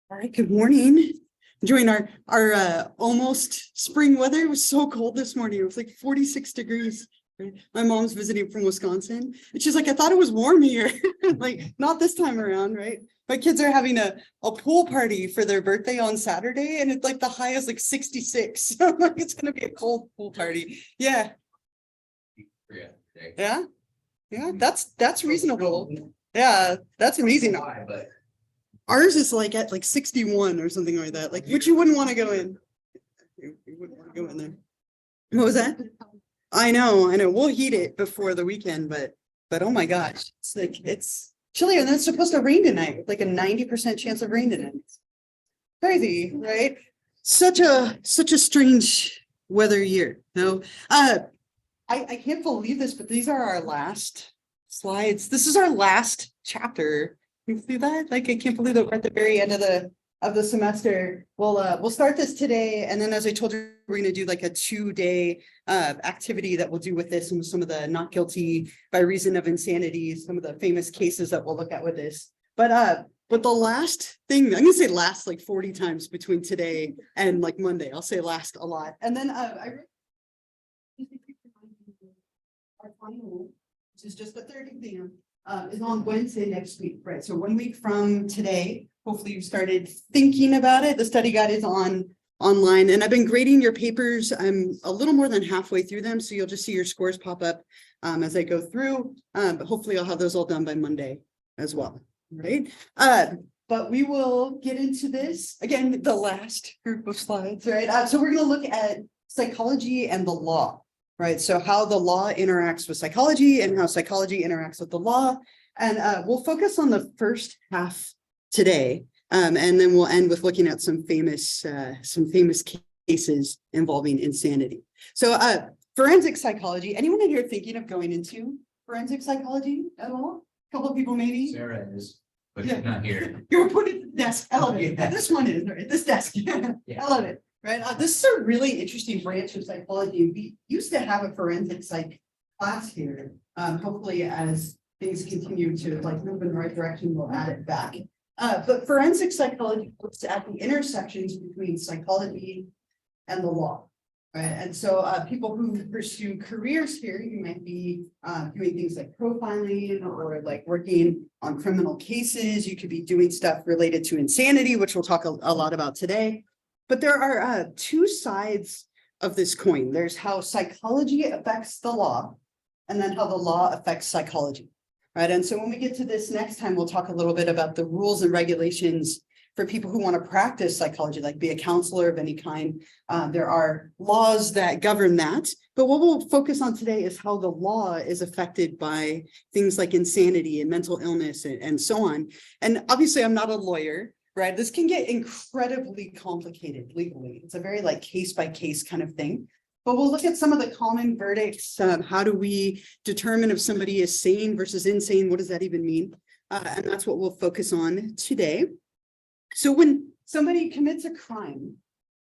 All right, good morning. Enjoying our almost spring weather. It was so cold this morning. It was like 46 degrees. Right? My mom's visiting from Wisconsin, and she's like, I thought it was warm here. Like, not this time around, right? My kids are having a pool party for their birthday on Saturday, and it's like the high is like 66. So I'm like, it's gonna be a cold pool party. Yeah. Yeah. Yeah, that's reasonable. Yeah, that's amazing. But Ours is like at like 61 or something like that, like, which you wouldn't want to go in. You wouldn't want to go in there. What was that? I know. We'll heat it before the weekend, but oh my gosh, it's like, it's chilly and then it's supposed to rain tonight, like a 90% chance of rain tonight. Crazy, right? Such a strange weather year. No, I can't believe this, but these are our last slides. This is our last chapter. You see that? Like, I can't believe that we're at the very end of the semester. We'll start this today, and then as I told you, we're going to do like a 2-day activity that we'll do with this and some of the not guilty by reason of insanity, some of the famous cases that we'll look at with this. But the last thing, I'm gonna say last like 40 times between today and like Monday. I'll say last a lot. And then our final, which is just the third exam, is on Wednesday next week, right? So 1 week from today, hopefully you started thinking about it. The study guide is online, and I've been grading your papers. I'm a little more than halfway through them, so you'll just see your scores pop up as I go through. But hopefully I'll have those all done by Monday as well, right? But we will get into this again, the last group of slides, right? So we're going to look at psychology and the law. Right, so how the law interacts with psychology and how psychology interacts with the law. And we'll focus on the first half today. And then we'll end with looking at some famous cases involving insanity. So forensic psychology, anyone in here thinking of going into forensic psychology at all? A couple of people maybe? Sarah is, but she's not here. You're putting the desk. I love it. This one is, right? This desk. Yeah. I love it. Right. This is a really interesting branch of psychology. We used to have a forensic psych class here. Hopefully, as things continue to like move in the right direction, we'll add it back. But forensic psychology looks at the intersections between psychology and the law. Right. And so people who pursue careers here, you might be doing things like profiling or like working on criminal cases. You could be doing stuff related to insanity, which we'll talk a lot about today. But there are two sides of this coin. There's how psychology affects the law, and then how the law affects psychology, right? And so when we get to this next time, we'll talk a little bit about the rules and regulations for people who want to practice psychology, like be a counselor of any kind. There are laws that govern that. But what we'll focus on today is how the law is affected by things like insanity and mental illness and so on. And obviously, I'm not a lawyer. Right, this can get incredibly complicated legally. It's a very like case by case kind of thing. But we'll look at some of the common verdicts. How do we determine if somebody is sane versus insane? What does that even mean? And that's what we'll focus on today. So when somebody commits a crime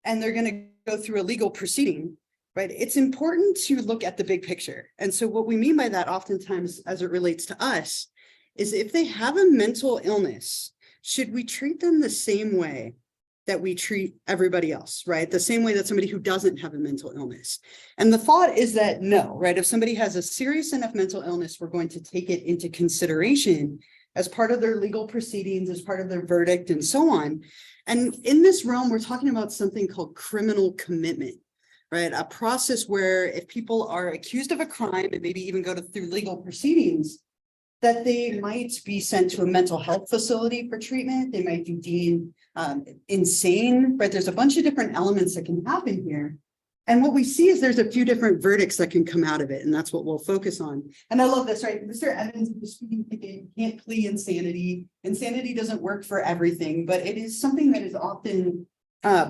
and they're going to go through a legal proceeding, right, it's important to look at the big picture. And so what we mean by that oftentimes as it relates to us is if they have a mental illness, should we treat them the same way that we treat everybody else, right? The same way that somebody who doesn't have a mental illness. And the thought is that no, right? If somebody has a serious enough mental illness, we're going to take it into consideration as part of their legal proceedings, as part of their verdict, and so on. And in this realm, we're talking about something called criminal commitment, right? A process where if people are accused of a crime and maybe even go through legal proceedings, that they might be sent to a mental health facility for treatment. They might be deemed insane, right? There's a bunch of different elements that can happen here. And what we see is there's a few different verdicts that can come out of it. And that's what we'll focus on. And I love this, right? Mr. Evans is the speaking ticket, can't plea insanity. Insanity doesn't work for everything, but it is something that is often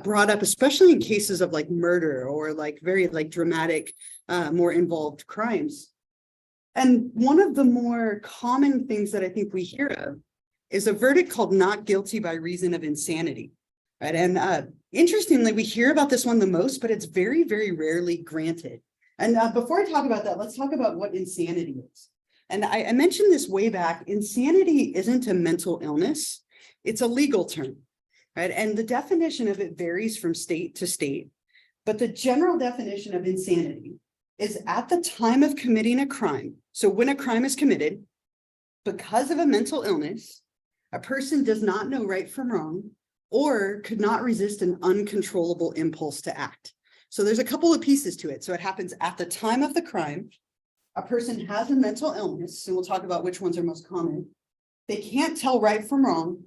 brought up, especially in cases of like murder or like very like dramatic, more involved crimes. And one of the more common things that I think we hear of is a verdict called not guilty by reason of insanity, right? And interestingly, we hear about this one the most, but it's very, very rarely granted. And before I talk about that, let's talk about what insanity is. And I mentioned this way back. Insanity isn't a mental illness. It's a legal term. right? And the definition of it varies from state to state, but the general definition of insanity is at the time of committing a crime. So when a crime is committed, because of a mental illness, a person does not know right from wrong or could not resist an uncontrollable impulse to act. So there's a couple of pieces to it. So it happens at the time of the crime. A person has a mental illness, and we'll talk about which ones are most common. They can't tell right from wrong,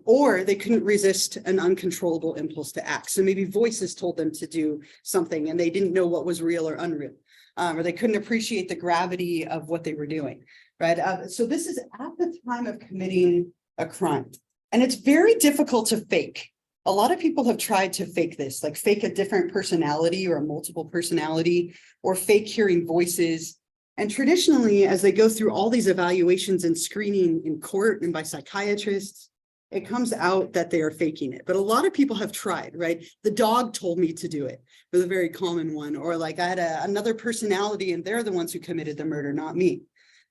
or they couldn't resist an uncontrollable impulse to act. So maybe voices told them to do something and they didn't know what was real or unreal, or they couldn't appreciate the gravity of what they were doing, right? So this is at the time of committing a crime. And it's very difficult to fake. A lot of people have tried to fake this, like fake a different personality or a multiple personality, or fake hearing voices. And traditionally, as they go through all these evaluations and screening in court and by psychiatrists, it comes out that they are faking it. But a lot of people have tried, right? The dog told me to do it, was a very common one. Or like I had another personality and they're the ones who committed the murder, not me.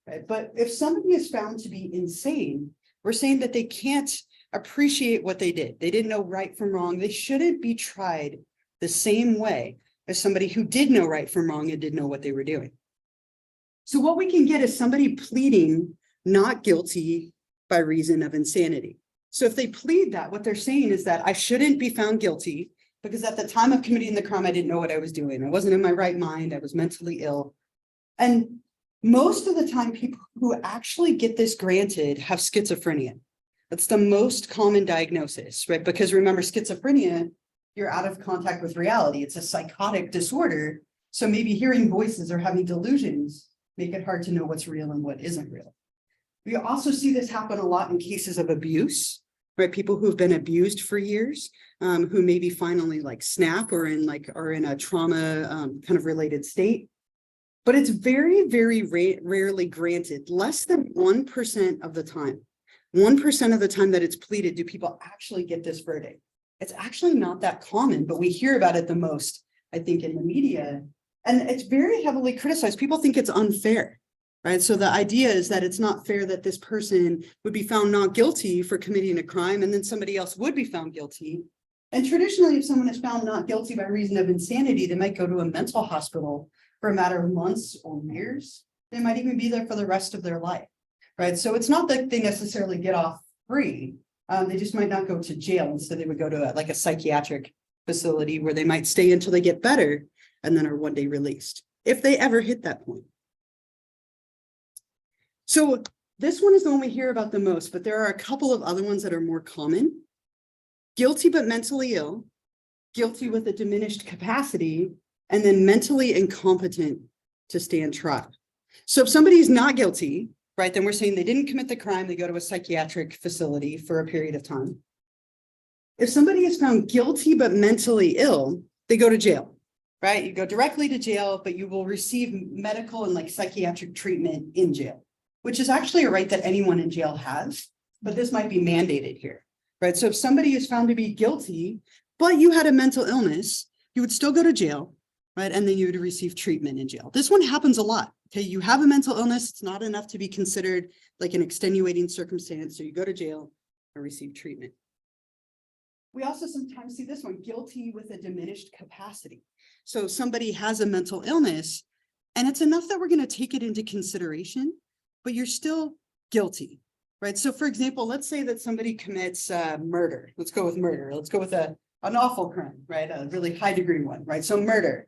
Right? But if somebody is found to be insane, we're saying that they can't appreciate what they did. They didn't know right from wrong. They shouldn't be tried the same way as somebody who did know right from wrong and did know what they were doing. So what we can get is somebody pleading not guilty by reason of insanity. So if they plead that, what they're saying is that I shouldn't be found guilty because at the time of committing the crime, I didn't know what I was doing. I wasn't in my right mind. I was mentally ill. And most of the time, people who actually get this granted have schizophrenia. That's the most common diagnosis, right? Because remember, schizophrenia, you're out of contact with reality. It's a psychotic disorder. So maybe hearing voices or having delusions make it hard to know what's real and what isn't real. We also see this happen a lot in cases of abuse, right? People who've been abused for years, who maybe finally like snap or are in a trauma kind of related state. But it's very, very rarely granted. Less than 1% of the time. 1% of the time that it's pleaded, do people actually get this verdict? It's actually not that common, but we hear about it the most, I think, in the media. And it's very heavily criticized. People think it's unfair, right? So the idea is that it's not fair that this person would be found not guilty for committing a crime and then somebody else would be found guilty. And traditionally, if someone is found not guilty by reason of insanity, they might go to a mental hospital for a matter of months or years. They might even be there for the rest of their life, right? So it's not that they necessarily get off free. They just might not go to jail. Instead, they would go to a psychiatric facility where they might stay until they get better and then are one day released, if they ever hit that point. So this one is the one we hear about the most, but there are a couple of other ones that are more common. Guilty but mentally ill, guilty with a diminished capacity, and then mentally incompetent to stand trial. So if somebody is not guilty, right, then we're saying they didn't commit the crime, they go to a psychiatric facility for a period of time. If somebody is found guilty but mentally ill, they go to jail, right? You go directly to jail, but you will receive medical and psychiatric treatment in jail, which is actually a right that anyone in jail has, but this might be mandated here, right? So if somebody is found to be guilty, but you had a mental illness, you would still go to jail, right? And then you would receive treatment in jail. This one happens a lot. Okay, you have a mental illness, it's not enough to be considered like an extenuating circumstance, so you go to jail and receive treatment. We also sometimes see this one, guilty with a diminished capacity. So somebody has a mental illness, and it's enough that we're going to take it into consideration, but you're still guilty, right? So for example, let's say that somebody commits murder. Let's go with murder. Let's go with an awful crime, right? A really high degree one, right? So murder.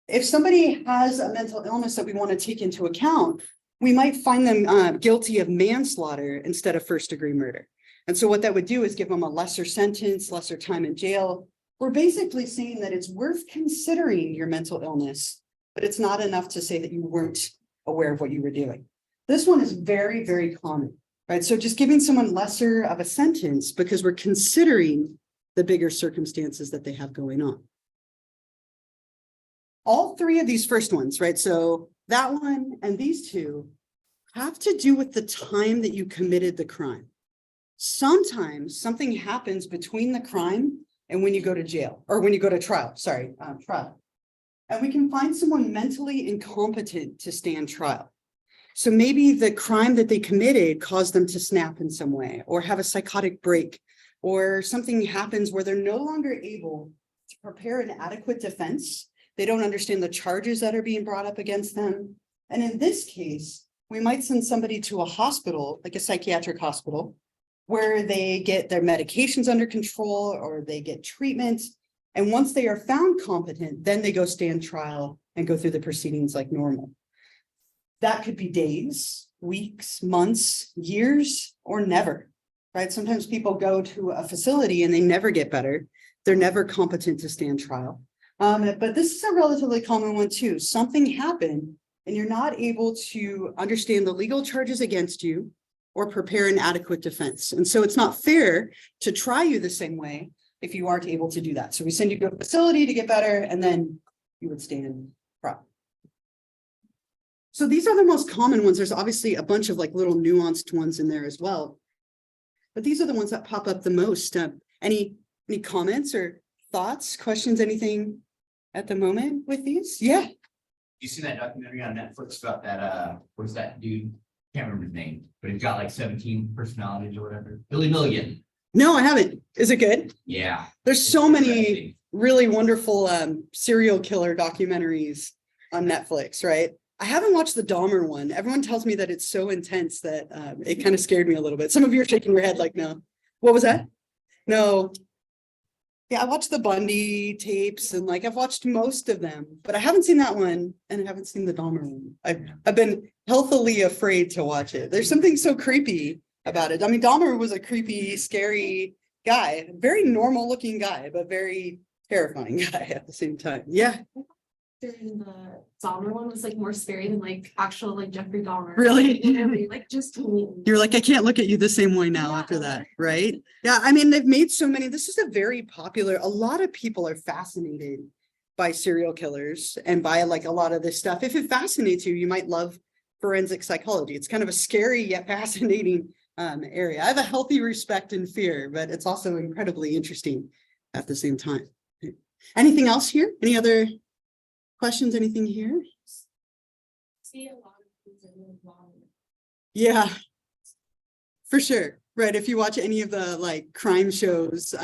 If somebody has a mental illness that we want to take into account, we might find them guilty of manslaughter instead of first degree murder. And so what that would do is give them a lesser sentence, lesser time in jail. We're basically saying that it's worth considering your mental illness, but it's not enough to say that you weren't aware of what you were doing. This one is very, very common, right? So just giving someone lesser of a sentence because we're considering the bigger circumstances that they have going on. All three of these first ones, right? So that one and these two have to do with the time that you committed the crime. Sometimes something happens between the crime and when you go to jail or when you go to trial, trial. And we can find someone mentally incompetent to stand trial. So maybe the crime that they committed caused them to snap in some way or have a psychotic break or something happens where they're no longer able to prepare an adequate defense. They don't understand the charges that are being brought up against them. And in this case, we might send somebody to a hospital, like a psychiatric hospital, where they get their medications under control or they get treatment. And once they are found competent, then they go stand trial and go through the proceedings like normal. That could be days, weeks, months, years, or never, right? Sometimes people go to a facility and they never get better. They're never competent to stand trial. But this is a relatively common one too. Something happened and you're not able to understand the legal charges against you or prepare an adequate defense. And so it's not fair to try you the same way if you aren't able to do that. So we send you to a facility to get better, and then you would stand trial. So these are the most common ones. There's obviously a bunch of like little nuanced ones in there as well, but these are the ones that pop up the most. Any comments or thoughts, questions, anything at the moment with these? Yeah. You seen that documentary on Netflix about that, what's that dude? Can't remember his name, but he's got like 17 personalities or whatever. Billy Milligan. No, I haven't. Is it good? Yeah. There's so many really wonderful serial killer documentaries on Netflix, right? I haven't watched the Dahmer one. Everyone tells me that it's so intense that it kind of scared me a little bit. Some of you are shaking your head like, no. What was that? No. Yeah, I watched the Bundy tapes and like I've watched most of them, but I haven't seen that one and I haven't seen the Dahmer one. I've been healthily afraid to watch it. There's something so creepy about it. I mean, Dahmer was a creepy, scary guy, very normal looking guy, but very terrifying guy at the same time. Yeah. During the Dahmer one was like more scary than like actual like Jeffrey Dahmer. Really? Like just to me. You're like, I can't look at you the same way now after that, right? Yeah, I mean, they've made so many. This is a very popular, a lot of people are fascinated by serial killers and by like a lot of this stuff. If it fascinates you, you might love forensic psychology. It's kind of a scary yet fascinating area. I have a healthy respect and fear, but it's also incredibly interesting at the same time. Anything else here? Any other questions? Anything here? See a lot of things in the long. Yeah, for sure. Right. If you watch any of the like crime shows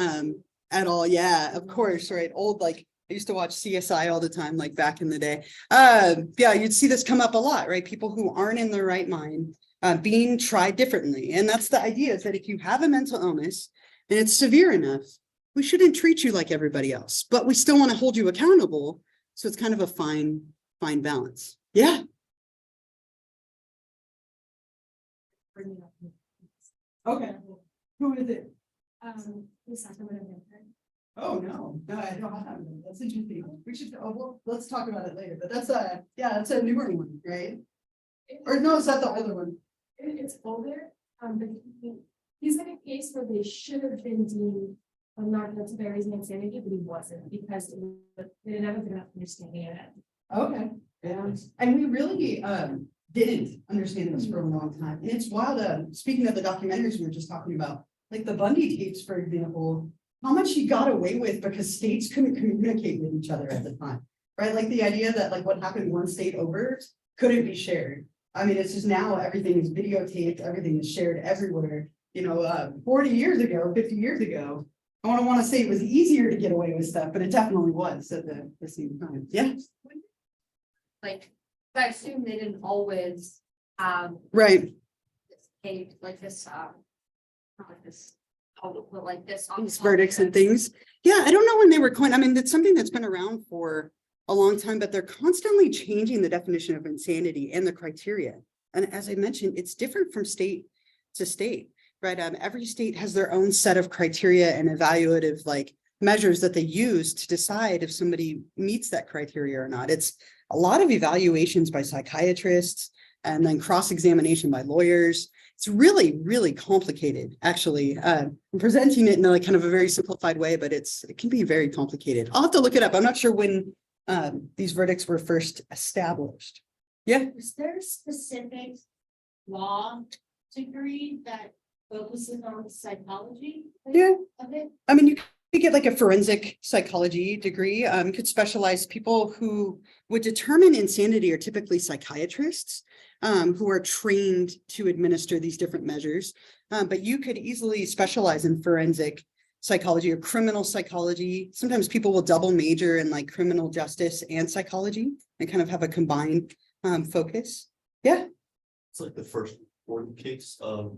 at all, yeah, of course, right. Old, like I used to watch CSI all the time, like back in the day. Yeah, you'd see this come up a lot, right? People who aren't in their right mind being tried differently. And that's the idea, is that if you have a mental illness and it's severe enough, we shouldn't treat you like everybody else, but we still want to hold you accountable. So it's kind of a fine balance. Yeah. Okay. Who is it? The Sacramento Vampire. Oh, no, I don't have that. That's interesting. We should, well, let's talk about it later, but that's that's a newer one, right? Or no, is that the older one? It's older, but he's in a case where they should have been deemed not guilty by reason of insanity, but he wasn't because they didn't have enough understanding of it. Okay. Yeah. And we really didn't understand this for a long time. And it's wild. Speaking of the documentaries we were just talking about, like the Bundy tapes, for example, how much he got away with because states couldn't communicate with each other at the time, right? Like the idea that like what happened one state over couldn't be shared. I mean, it's just now everything is videotaped, everything is shared everywhere. 40 years ago, 50 years ago, I don't want to say it was easier to get away with stuff, but it definitely was at the same time. Yeah. Like, I assume they didn't always Right. this case like this not like this, but like this on These verdicts and things. Yeah, I don't know when they were coined. I mean, it's something that's been around for a long time, but they're constantly changing the definition of insanity and the criteria. And as I mentioned, it's different from state to state, right? Every state has their own set of criteria and evaluative like measures that they use to decide if somebody meets that criteria or not. It's a lot of evaluations by psychiatrists and then cross-examination by lawyers. It's really, really complicated, actually. I'm presenting it in a kind of a very simplified way, but it can be very complicated. I'll have to look it up. I'm not sure when these verdicts were first established. Yeah. Is there a specific law degree that focuses on psychology? Yeah. Of it? I mean, you to get like a forensic psychology degree, could specialize. People who would determine insanity are typically psychiatrists, who are trained to administer these different measures. But you could easily specialize in forensic psychology or criminal psychology. Sometimes people will double major in like criminal justice and psychology and kind of have a combined focus. Yeah. It's like the first court case of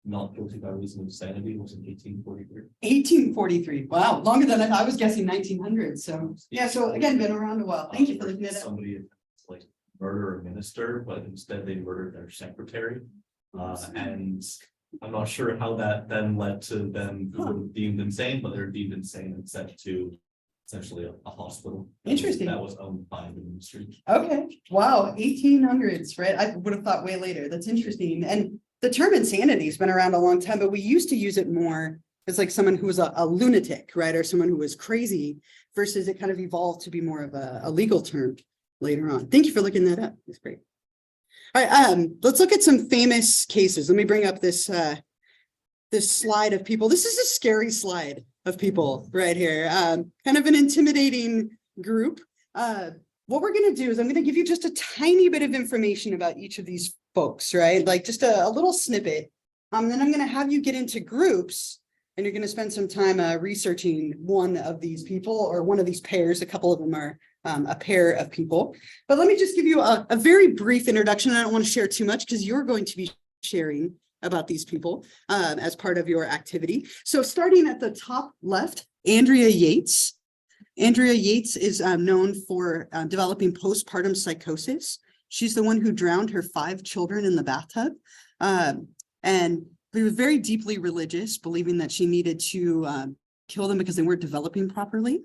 not guilty by reason of insanity was in 1843. 1843. Wow, longer than I was guessing 1900. So yeah, so again, been around a while. Thank you for looking at it. Somebody like murder a minister, but instead they murdered their secretary. And I'm not sure how that then led to them being deemed insane, but they're deemed insane and sent to essentially a hospital. Interesting. That was owned by the ministry. Okay, wow, 1800s, right? I would have thought way later. That's interesting. And the term insanity has been around a long time, but we used to use it more as like someone who was a lunatic, right? Or someone who was crazy, versus it kind of evolved to be more of a legal term later on. Thank you for looking that up. That's great. All right, let's look at some famous cases. Let me bring up this this slide of people. This is a scary slide of people right here. Kind of an intimidating group. What we're going to do is I'm going to give you just a tiny bit of information about each of these folks, right? Like just a little snippet. Then I'm going to have you get into groups, and you're going to spend some time researching one of these people or one of these pairs. A couple of them are a pair of people. But let me just give you a very brief introduction. I don't want to share too much because you're going to be sharing about these people as part of your activity. So starting at the top left, Andrea Yates. Andrea Yates is known for developing postpartum psychosis. She's the one who drowned her 5 children in the bathtub. And she was very deeply religious, believing that she needed to kill them because they weren't developing properly.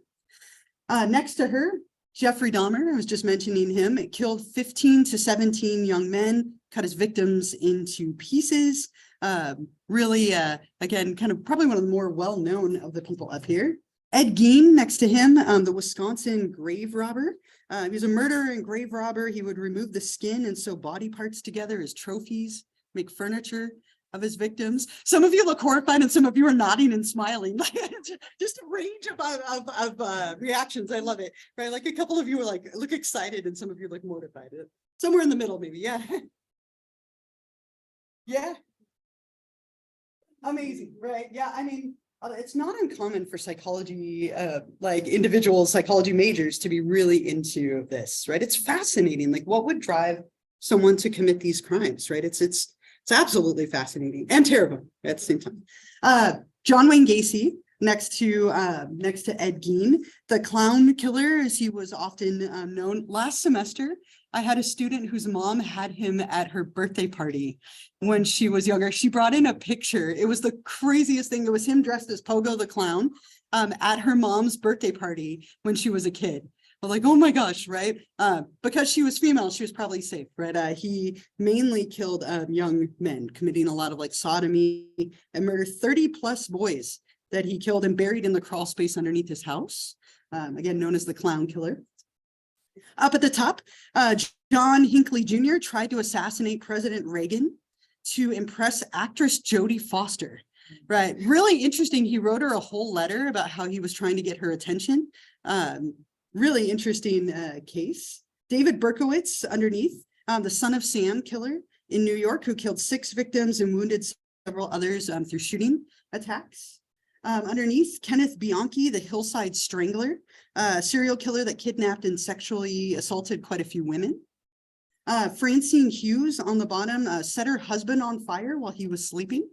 Next to her, Jeffrey Dahmer, I was just mentioning him, it killed 15 to 17 young men, cut his victims into pieces. Really, again, kind of probably one of the more well-known of the people up here. Ed Gein, next to him, the Wisconsin grave robber. He was a murderer and grave robber. He would remove the skin and sew body parts together as trophies, make furniture of his victims. Some of you look horrified and some of you are nodding and smiling. Just a range of reactions. I love it, right? Like a couple of you are like, look excited and some of you look mortified. Somewhere in the middle, maybe, yeah. Yeah. Amazing, right? Yeah, I mean, it's not uncommon for psychology, like individual psychology majors to be really into this, right? It's fascinating. Like what would drive someone to commit these crimes, right? It's absolutely fascinating and terrible at the same time. John Wayne Gacy, next to Ed Gein, the clown killer, as he was often known. Last semester, I had a student whose mom had him at her birthday party when she was younger. She brought in a picture. It was the craziest thing. It was him dressed as Pogo the clown at her mom's birthday party when she was a kid. But like, oh my gosh, right? Because she was female, she was probably safe, right? He mainly killed young men, committing a lot of like sodomy and murdered 30 plus boys that he killed and buried in the crawl space underneath his house. Again, known as the clown killer. Up at the top, John Hinckley Jr. tried to assassinate President Reagan to impress actress Jodie Foster. Right, really interesting. He wrote her a whole letter about how he was trying to get her attention. Really interesting case. David Berkowitz underneath, the Son of Sam killer in New York, who killed 6 victims and wounded several others through shooting attacks. Underneath, Kenneth Bianchi, the Hillside Strangler, serial killer that kidnapped and sexually assaulted quite a few women. Francine Hughes on the bottom set her husband on fire while he was sleeping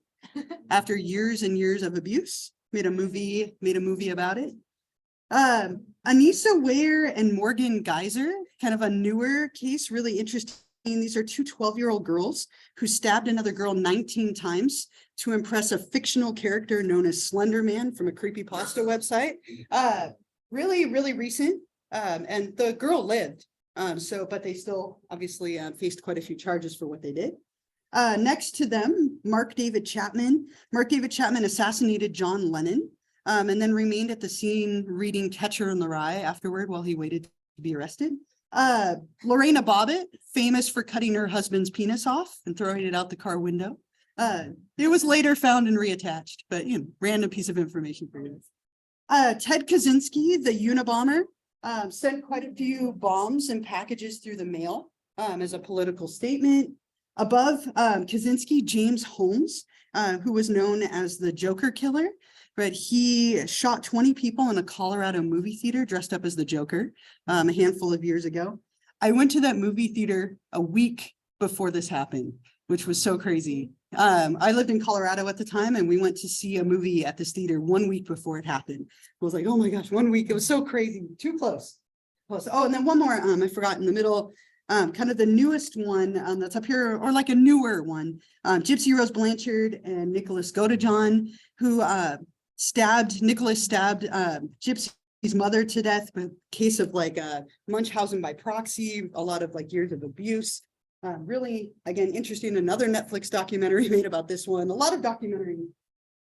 after years and years of abuse. Made a movie about it. Anissa Ware and Morgan Geyser, kind of a newer case, really interesting. These are 2 12-year-old girls who stabbed another girl 19 times to impress a fictional character known as Slender Man from a creepypasta website. Really, really recent. And the girl lived. But they still obviously faced quite a few charges for what they did. Next to them, Mark David Chapman. Mark David Chapman assassinated John Lennon. And then remained at the scene reading Catcher in the Rye afterward while he waited to be arrested. Lorena Bobbitt, famous for cutting her husband's penis off and throwing it out the car window. It was later found and reattached, but random piece of information for you. Ted Kaczynski, the Unabomber, sent quite a few bombs and packages through the mail as a political statement. Above Kaczynski, James Holmes, who was known as the Joker Killer, but he shot 20 people in a Colorado movie theater dressed up as the Joker a handful of years ago. I went to that movie theater a week before this happened, which was so crazy. I lived in Colorado at the time, and we went to see a movie at this theater 1 week before it happened. I was like, oh my gosh, 1 week. It was so crazy. Too close. Oh, and then one more, I forgot in the middle, kind of the newest one that's up here, or like a newer one, Gypsy Rose Blanchard and Nicholas Godejohn, who Nicholas stabbed Gypsy's mother to death, but case of like Munchausen by proxy, a lot of like years of abuse. Really, again, interesting. Another Netflix documentary made about this one. A lot of documentary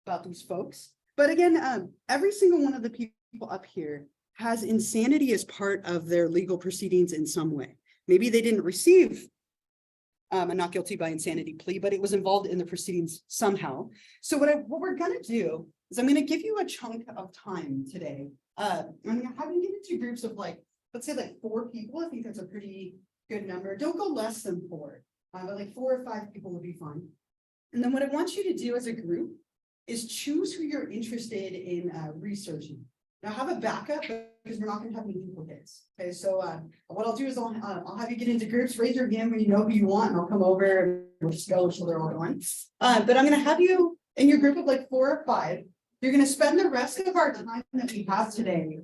about these folks. But again, every single one of the people up here has insanity as part of their legal proceedings in some way. Maybe they didn't receive a not guilty by insanity plea, but it was involved in the proceedings somehow. So what we're gonna do is I'm gonna give you a chunk of time today. I'm gonna have you get into groups of like, let's say like 4 people. I think that's a pretty good number. Don't go less than 4, but like 4 or 5 people would be fine. And then what I want you to do as a group is choose who you're interested in researching. Now have a backup because we're not going to have any duplicates. Okay, so what I'll do is I'll have you get into groups, raise your hand when you know who you want, and I'll come over and we'll just go until they're all going. But I'm going to have you in your group of like 4 or 5. You're going to spend the rest of our time that we have today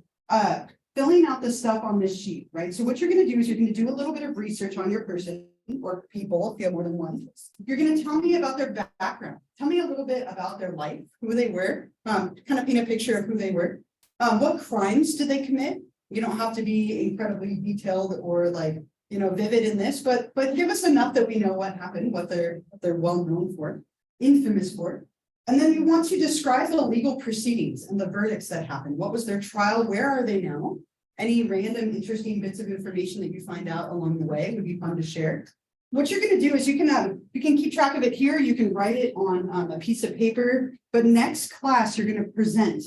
filling out the stuff on this sheet, right? So what you're going to do is you're going to do a little bit of research on your person or people, if you have more than one. You're going to tell me about their background. Tell me a little bit about their life, who they were, kind of paint a picture of who they were. What crimes did they commit? You don't have to be incredibly detailed or like, you know, vivid in this, but give us enough that we know what happened, what they're well known for, infamous for. And then we want to describe the legal proceedings and the verdicts that happened. What was their trial? Where are they now? Any random interesting bits of information that you find out along the way would be fun to share. What you're going to do is you can keep track of it here. You can write it on a piece of paper, but next class, you're going to present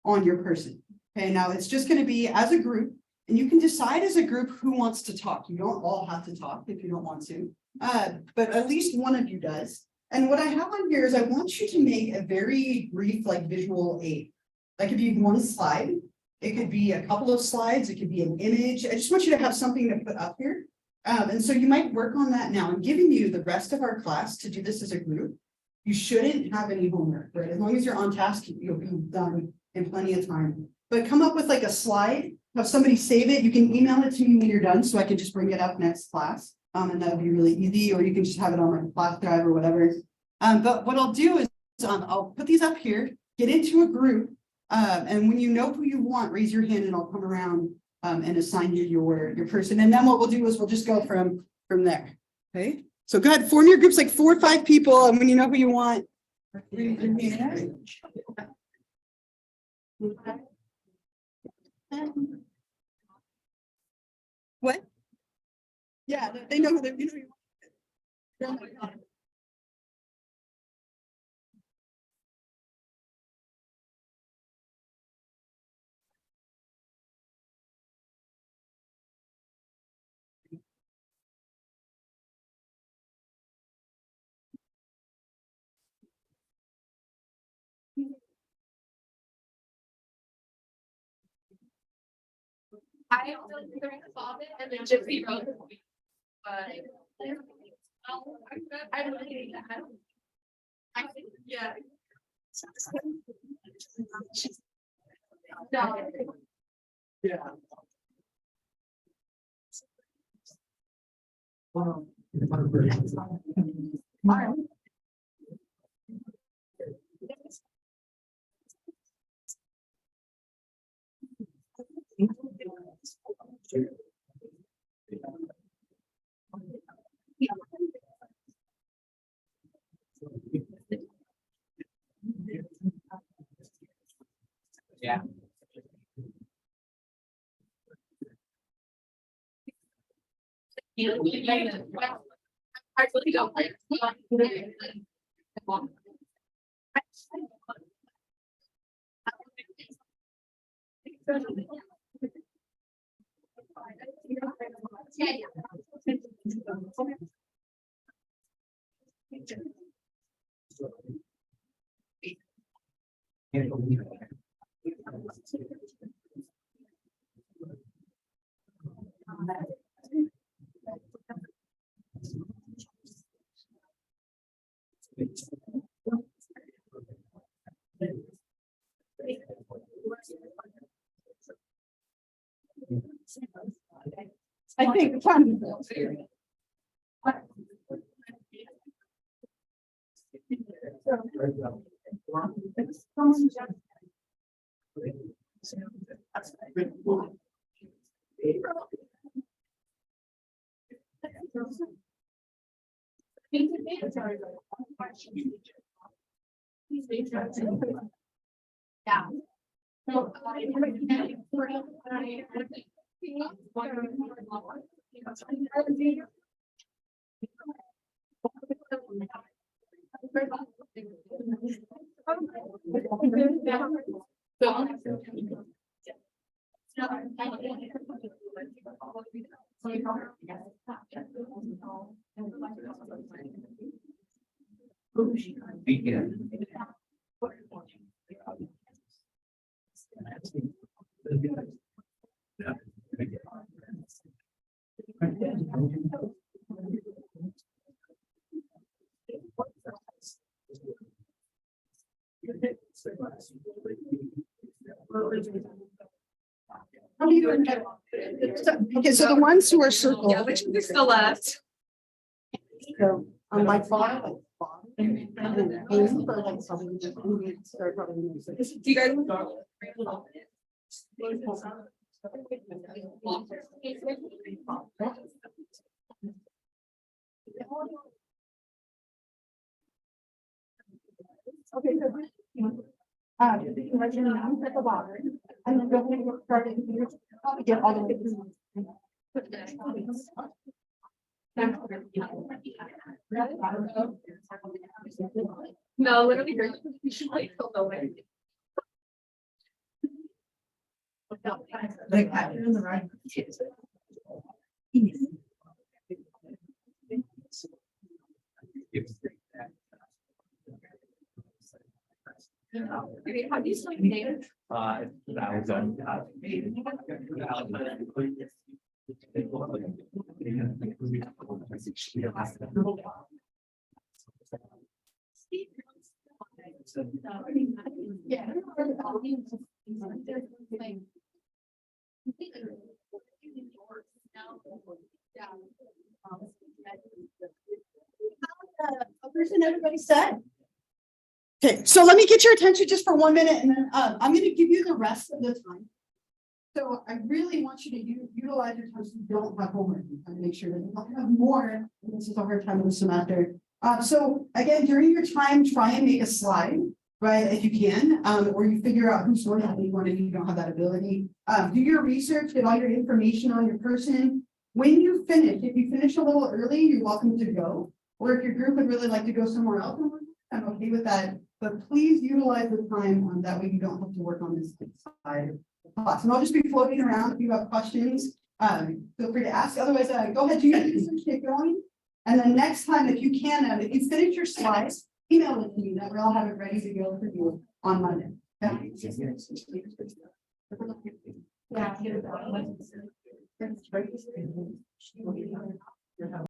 on your person. Okay, now it's just going to be as a group, and you can decide as a group who wants to talk. You don't all have to talk if you don't want to, but at least one of you does. And what I have on here is I want you to make a very brief, like visual aid. That could be one slide. It could be a couple of slides. It could be an image. I just want you to have something to put up here. And so you might work on that now. I'm giving you the rest of our class to do this as a group. You shouldn't have any homework, right? As long as you're on task, you'll be done in plenty of time. But come up with like a slide, have somebody save it. You can email it to me when you're done so I can just bring it up next class. And that would be really easy, or you can just have it on like a flash drive or whatever. But what I'll do is I'll put these up here, get into a group, and when you know who you want, raise your hand and I'll come around and assign you your person. And then what we'll do is we'll just go from there. Okay. So go ahead, form your groups like 4 or 5 people, and when you know who you want, raise your hand. What? Yeah, they know who they're, you know. I don't think they're involved and then Gypsy Rose. But I don't really that. I think, yeah. No. Yeah. Yeah. I really don't like. I think. Yeah. Okay, so the ones who are circled. Yeah, which is still left. So on my far, like. And then aim for like something just start running music. Do you guys? Okay, so. Imagine now at the bottom, and then go ahead and start it here, get all the way through. No, literally, you should wait till the way. Like that, you're in the right. Have you slept there? That was on. Yeah. Person, everybody set? Okay, so let me get your attention just for 1 minute and then I'm gonna give you the rest of the time. So I really want you to utilize your time so you don't have homework and make sure that you don't have more. This is a hard time of the semester. So again, during your time, try and make a slide, right, if you can, or you figure out who's going to have anyone if you don't have that ability. Do your research, get all your information on your person. When you finish, if you finish a little early, you're welcome to go. Or if your group would really like to go somewhere else, I'm okay with that. But please utilize the time on that way you don't have to work on this side of the class. And I'll just be floating around if you have questions. Feel free to ask. Otherwise, go ahead, do your research, get going. And then next time, if you can, if you finish your slides, email it to me. That way I'll have it ready to go for you on Monday. Okay? Yeah.